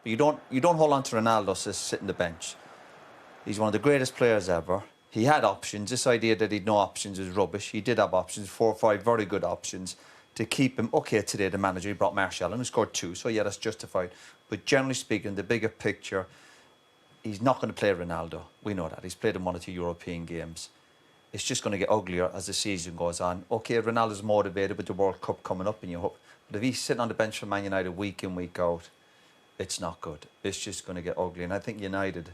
But you don't hold on to Ronaldo to sit on the bench. He's one of the greatest players ever. He had options. This idea that he'd no options is rubbish. He did have options, 4 or 5 very good options to keep him. OK, today the manager, he brought Martial and he scored 2, so yeah, that's justified. But generally speaking, the bigger picture, he's not going to play Ronaldo. We know that. He's played in 1 or 2 European games. It's just going to get uglier as the season goes on. OK, Ronaldo's motivated with the World Cup coming up, and you hope. But if he's sitting on the bench for Man United week in, week out, it's not good. It's just going to get ugly. And I think United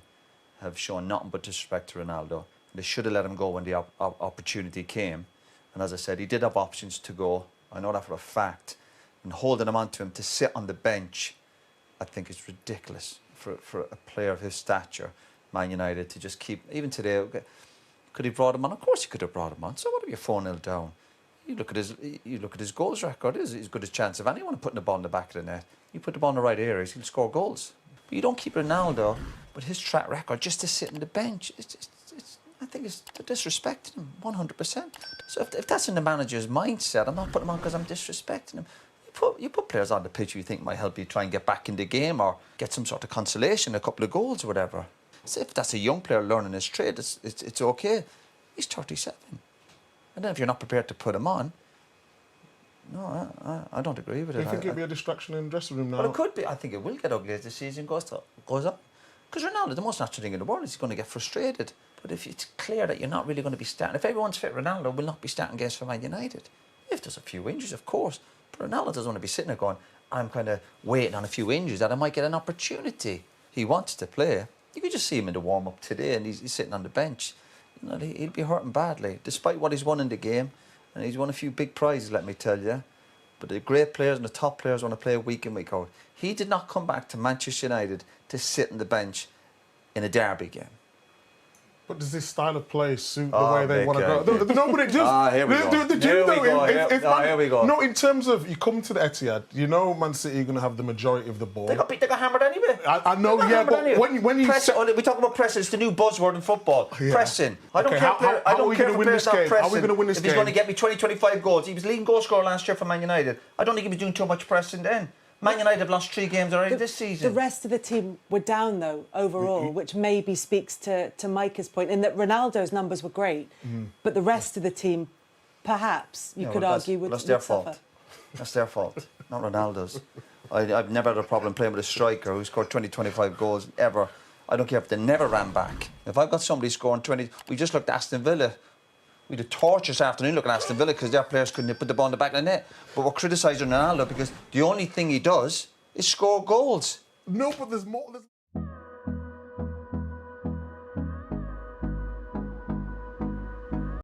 have shown nothing but disrespect to Ronaldo. They should have let him go when the opportunity came. And as I said, he did have options to go. I know that for a fact. And holding him onto him to sit on the bench, I think it's ridiculous for a player of his stature, Man United, to just keep... Even today, could he have brought him on? Of course he could have brought him on. So what if you're 4-0 down? You look at his goals record. It's as good a chance of anyone putting the ball in the back of the net. You put the ball in the right areas, he'll score goals. But you don't keep Ronaldo with his track record just to sit on the bench. I think it's disrespecting him 100%. So if that's in the manager's mindset, I'm not putting him on because I'm disrespecting him. You put players on the pitch you think might help you try and get back in the game or get some sort of consolation, a couple of goals or whatever. So if that's a young player learning his trade, it's okay. He's 37. And then if you're not prepared to put him on, no, I don't agree with it. Do you think it'd be a distraction in the dressing room now? Well, it could be. I think it will get ugly as the season goes on. Because Ronaldo, the most natural thing in the world is he's going to get frustrated. But if it's clear that you're not really going to be starting, if everyone's fit, Ronaldo will not be starting games for Man United. If there's a few injuries, of course. But Ronaldo doesn't want to be sitting there going, I'm kind of waiting on a few injuries that I might get an opportunity. He wants to play. You could just see him in the warm-up today and he's sitting on the bench. You know, he'll be hurting badly, despite what he's won in the game. And he's won a few big prizes, let me tell you. But the great players and the top players want to play week in, week out. He did not come back to Manchester United to sit on the bench in a derby game. But does this style of play suit the way they want to go? No, but it just... Here we go. Here we go. No, in terms of, you come to the Etihad, you know Man City are going to have the majority of the ball. They got hammered anyway. I know, yeah, but anyway. when you... we talk about pressing, it's the new buzzword in football. Yeah. Pressing. I don't care if players not pressing. How are we going to win this game? If he's going to get me 20, 25 goals. He was leading goal scorer last year for Man United. I don't think he was doing too much pressing then. Man United have lost 3 games already this season. The rest of the team were down, though, overall, which maybe speaks to Micah's point, in that Ronaldo's numbers were great, but the rest of the team, perhaps, you could argue, would that's their fault. That's their fault, not Ronaldo's. I've never had a problem playing with a striker who scored 20, 25 goals, ever. I don't care if they never ran back. If I've got somebody scoring 20... We just looked at Aston Villa. We had a torch this afternoon looking at Aston Villa because their players couldn't put the ball in the back of the net. But we're criticising Ronaldo because the only thing he does is score goals. No, but there's more...